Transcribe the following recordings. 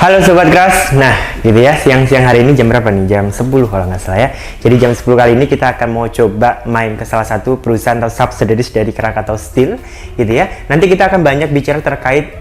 Halo Sobat Keras, nah gitu ya, siang-siang hari ini jam berapa nih? Jam 10 kalau nggak salah ya. Jadi jam 10 kali ini kita akan mau coba main ke salah satu perusahaan atau subsidiaries dari Krakatau Steel gitu ya. Nanti kita akan banyak bicara terkait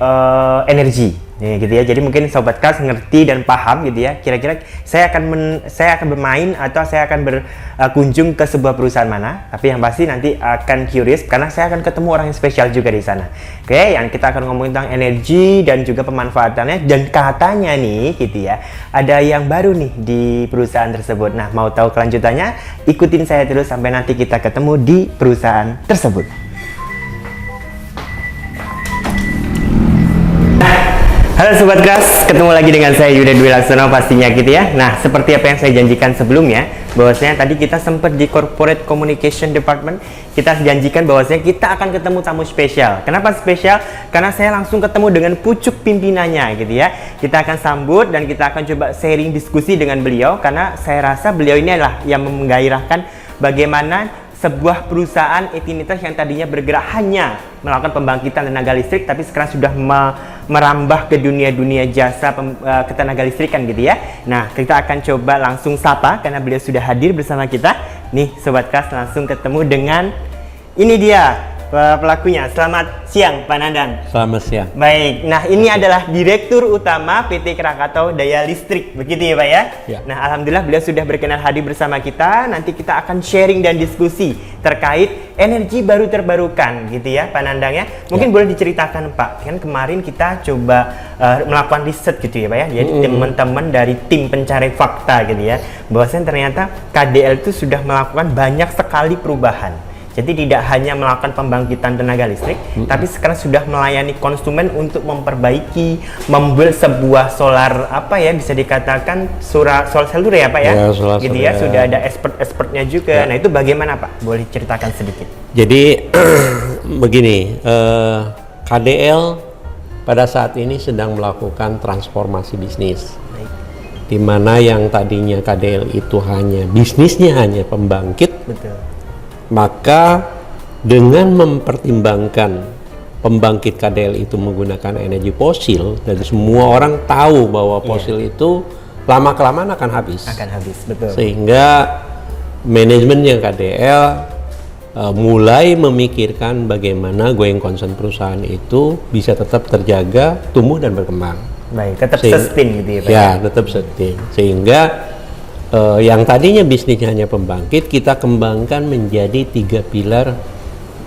energi gitu ya. Jadi mungkin Sobat Keras ngerti dan paham gitu ya. Kira-kira saya akan bermain atau saya akan berkunjung ke sebuah perusahaan mana. Tapi yang pasti nanti akan curious karena saya akan ketemu orang yang spesial juga di sana. Oke, yang kita akan ngomongin tentang energi dan juga pemanfaatannya, dan katanya nih gitu ya, ada yang baru nih di perusahaan tersebut. Nah, mau tahu kelanjutannya? Ikutin saya terus sampai nanti kita ketemu di perusahaan tersebut. Halo Sobat Keras, ketemu lagi dengan saya Yuda Dwi Laksono pastinya gitu ya. Nah, seperti apa yang saya janjikan sebelumnya, bahwasanya tadi kita sempat di Corporate Communication Department, kita janjikan bahwasanya kita akan ketemu tamu spesial. Kenapa spesial? Karena saya langsung ketemu dengan pucuk pimpinannya gitu ya. Kita akan sambut dan kita akan coba sharing diskusi dengan beliau, karena saya rasa beliau ini adalah yang menggairahkan bagaimana sebuah perusahaan Etinitas yang tadinya bergerak hanya melakukan pembangkitan tenaga listrik, tapi sekarang sudah merambah ke dunia jasa ketenaga listrikan gitu ya. Nah, kita akan coba langsung sapa karena beliau sudah hadir bersama kita. Nih Sobat Keras, langsung ketemu dengan ini dia pelakunya. Selamat siang Pak Nandan. Selamat siang. Baik, nah ini adalah Direktur Utama PT Krakatau Daya Listrik, begitu ya Pak ya? Ya. Nah, alhamdulillah beliau sudah berkenan hadir bersama kita. Nanti kita akan sharing dan diskusi terkait energi baru terbarukan gitu ya Pak Nandang ya. Mungkin boleh diceritakan Pak, kan kemarin kita coba melakukan riset gitu ya Pak ya. Jadi teman-teman dari tim pencari fakta gitu ya, bahwasanya ternyata KDL itu sudah melakukan banyak sekali perubahan. Jadi tidak hanya melakukan pembangkitan tenaga listrik, tapi sekarang sudah melayani konsumen untuk memperbaiki, membuat sebuah solar apa ya, bisa dikatakan solar seluler ya Pak ya, gitu ya. Sudah ada expertnya juga. Ya. Nah itu bagaimana Pak? Boleh ceritakan sedikit. Jadi begini, KDL pada saat ini sedang melakukan transformasi bisnis. Di mana yang tadinya KDL itu hanya bisnisnya hanya pembangkit. Betul. Maka dengan mempertimbangkan pembangkit KDL itu menggunakan energi fosil, dan semua orang tahu bahwa fosil itu lama-kelamaan akan habis. Akan habis, betul. Sehingga manajemennya KDL mulai memikirkan bagaimana going concern perusahaan itu bisa tetap terjaga, tumbuh dan berkembang. Baik, tetap sustain gitu ya Pak? Ya, tetap sustain. Sehingga yang tadinya bisnisnya hanya pembangkit, kita kembangkan menjadi 3 pilar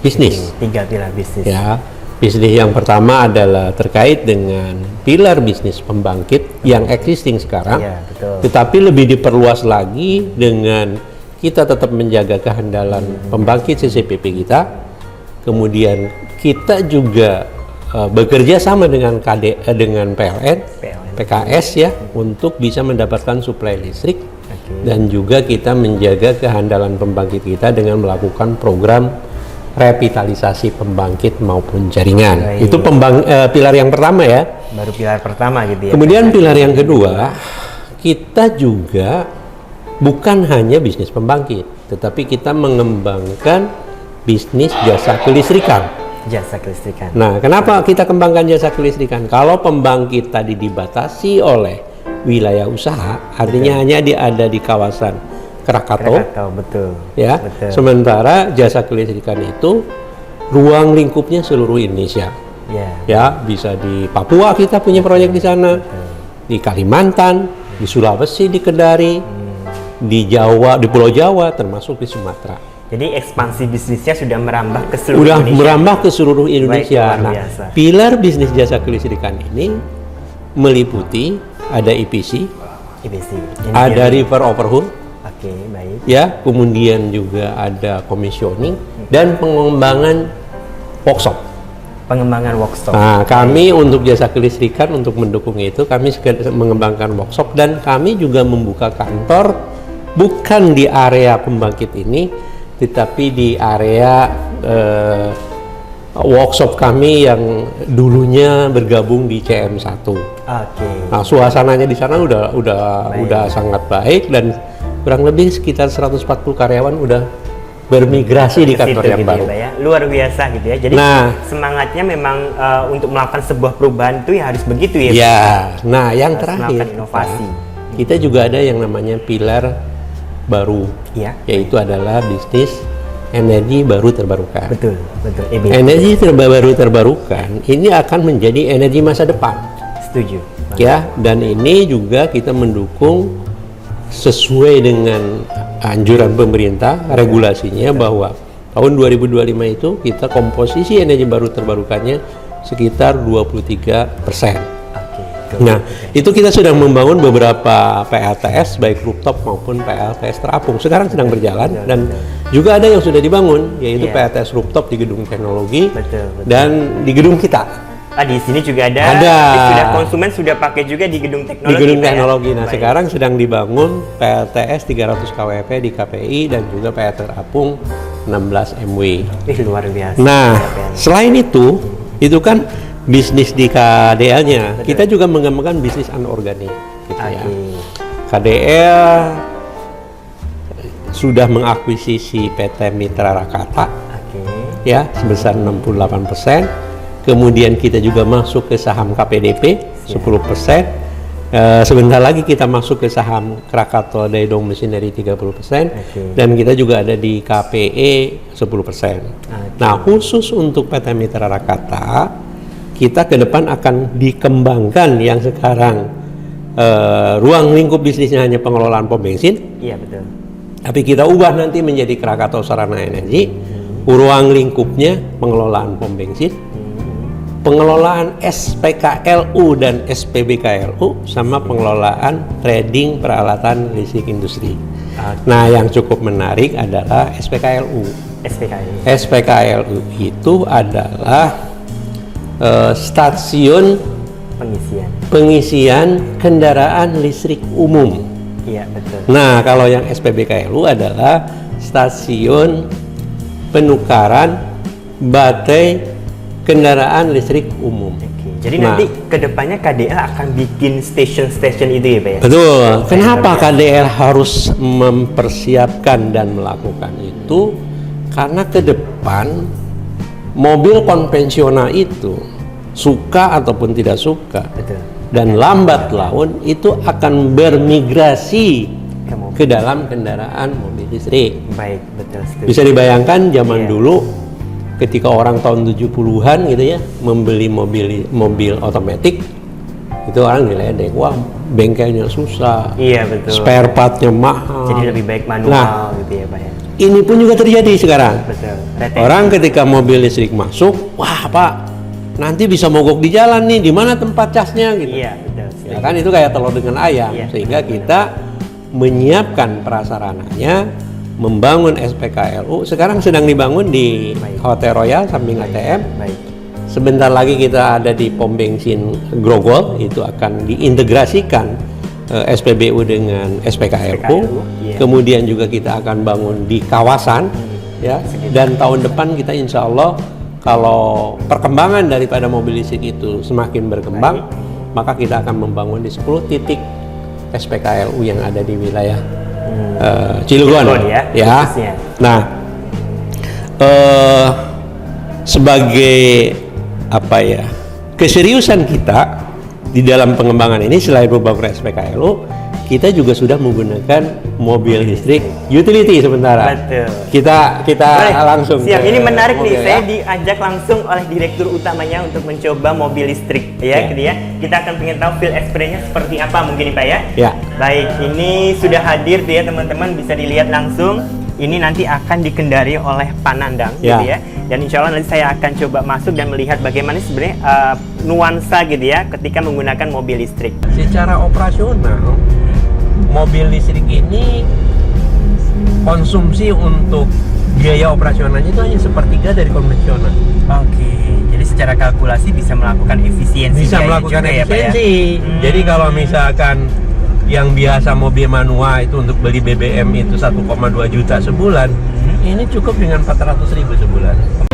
bisnis. 3 pilar bisnis. Ya, bisnis yang pertama adalah terkait dengan pilar bisnis pembangkit yang existing sekarang, ya, betul. Tetapi lebih diperluas lagi dengan kita tetap menjaga kehandalan pembangkit CCPP kita. Kemudian kita juga bekerja sama dengan dengan PLN, PKS ya, untuk bisa mendapatkan suplai listrik. Dan juga kita menjaga kehandalan pembangkit kita dengan melakukan program revitalisasi pembangkit maupun jaringan. Baik. Itu pilar yang pertama ya. Baru pilar pertama gitu ya. Kemudian pilar yang kedua, kita juga bukan hanya bisnis pembangkit, tetapi kita mengembangkan bisnis jasa kelistrikan. Jasa kelistrikan. Nah, kenapa kita kembangkan jasa kelistrikan? Kalau pembangkit tadi dibatasi oleh wilayah usaha, artinya hanya ada di kawasan Krakatau, betul. Ya. Betul. Sementara jasa kelistrikan itu ruang lingkupnya seluruh Indonesia. Ya, bisa di Papua kita punya proyek di sana, di Kalimantan, di Sulawesi, di Kendari, di Jawa, di Pulau Jawa, termasuk di Sumatera. Jadi ekspansi bisnisnya sudah merambah ke seluruh Indonesia. Merambah ke seluruh Indonesia. Baik, nah, pilar bisnis jasa kelistrikan ini meliputi ada EPC, ada river overhaul, baik. Ya, kemudian juga ada commissioning dan pengembangan workshop. Nah, kami untuk jasa kelistrikan untuk mendukung itu, kami mengembangkan workshop dan kami juga membuka kantor bukan di area pembangkit ini, tetapi di area workshop kami yang dulunya bergabung di CM1. Nah, suasananya di sana udah sangat baik dan kurang lebih sekitar 140 karyawan udah bermigrasi di ke kantor situ yang gitu baru. ya, Pak, ya. Luar biasa gitu ya. Jadi semangatnya memang untuk melakukan sebuah perubahan itu ya harus begitu ya. Ya, nah yang harus terakhir melakukan inovasi. kita juga ada yang namanya pilar baru, Iya. yaitu adalah bisnis energi baru terbarukan. Betul, betul. Energi baru terbarukan ini akan menjadi energi masa depan. Setuju. Ya, dan ini juga kita mendukung sesuai dengan anjuran pemerintah, regulasinya bahwa tahun 2025 itu kita komposisi energi baru terbarukannya sekitar 23%. Nah, itu kita sudah membangun beberapa PLTS baik rooftop maupun PLTS terapung. Sekarang sedang berjalan dan juga ada yang sudah dibangun, yaitu PLTS rooftop di gedung teknologi dan di gedung kita. Di sini juga ada. Sudah konsumen sudah pakai juga di gedung teknologi. Di gedung teknologi. Nah, sekarang sedang dibangun PLTS 300 kWp di KPI dan juga PLTS terapung 16 MW. Luar biasa. Nah, selain itu kan bisnis di KDL-nya. Kita juga mengembangkan bisnis anorganik gitu ya. KDL sudah mengakuisisi PT Mitra Rakata ya sebesar 68%. Kemudian kita juga masuk ke saham KPDP 10%. Sebentar lagi kita masuk ke saham Krakatau Daedong Machinery 30%. Dan kita juga ada di KPE 10%. Nah, khusus untuk PT Mitra Rakata, kita ke depan akan dikembangkan yang sekarang ruang lingkup bisnisnya hanya pengelolaan pom bensin. Iya, betul. Tapi kita ubah nanti menjadi Krakatau Sarana Energi. Ruang lingkupnya pengelolaan pom bensin, pengelolaan SPKLU dan SPBKLU, sama pengelolaan trading peralatan listrik industri. Nah, yang cukup menarik adalah SPKLU. SPKLU itu adalah stasiun pengisian kendaraan listrik umum. Iya, betul. Nah, kalau yang SPBKLU adalah stasiun penukaran baterai kendaraan listrik umum. Jadi nanti kedepannya KDL akan bikin stasiun-stasiun itu ya, Pak ya? Betul. Kenapa KDL harus mempersiapkan dan melakukan itu? Karena ke depan mobil konvensional itu suka ataupun tidak suka, dan lambat laun itu akan bermigrasi ke dalam kendaraan mobil listrik. Baik, betul. Bisa dibayangkan zaman dulu ketika orang tahun 70-an gitu ya membeli mobil otomatis, itu orang diledek, wah bengkelnya susah, spare partnya mahal, jadi lebih baik manual gitu ya, Pak ya. Ini pun juga terjadi sekarang. Betul. Orang ketika mobil listrik masuk, wah Pak, nanti bisa mogok di jalan nih, di mana tempat casnya gitu. Iya, betul. Ya kan itu kayak telur dengan ayam, sehingga kita menyiapkan prasarananya, membangun SPKLU. Sekarang sedang dibangun di Hotel Royal samping ATM. Sebentar lagi kita ada di pom bensin Grogol, itu akan diintegrasikan SPBU dengan SPKLU. Kemudian juga kita akan bangun di kawasan ya. Dan tahun depan kita insya Allah, kalau perkembangan daripada mobil listrik itu semakin berkembang, maka kita akan membangun di 10 titik SPKLU yang ada di wilayah Cilegon ya. Nah, sebagai apa ya, keseriusan kita di dalam pengembangan ini, selain membangun SPKLU, kita juga sudah menggunakan mobil listrik utility sementara. Betul. Kita langsung. Siap. Ini menarik nih. Saya diajak langsung oleh direktur utamanya untuk mencoba mobil listrik, ya, gitu ya. Kita akan pengen tahu feel experience-nya seperti apa mungkin nih, Pak ya. Ya. Baik, ini sudah hadir tuh ya teman-teman, bisa dilihat langsung. Ini nanti akan dikendari oleh Pak Nandang, gitu ya. Dan insya Allah nanti saya akan coba masuk dan melihat bagaimana sebenarnya nuansa gitu ya ketika menggunakan mobil listrik. Secara operasional, mobil listrik ini konsumsi untuk biaya operasionalnya itu hanya sepertiga dari konvensional. Oke, jadi secara kalkulasi bisa melakukan efisiensi. Bisa melakukan efisiensi. Ya, Pak, ya? Jadi kalau misalkan yang biasa mobil manual itu untuk beli BBM itu 1,2 juta sebulan, ini cukup dengan 400.000 sebulan.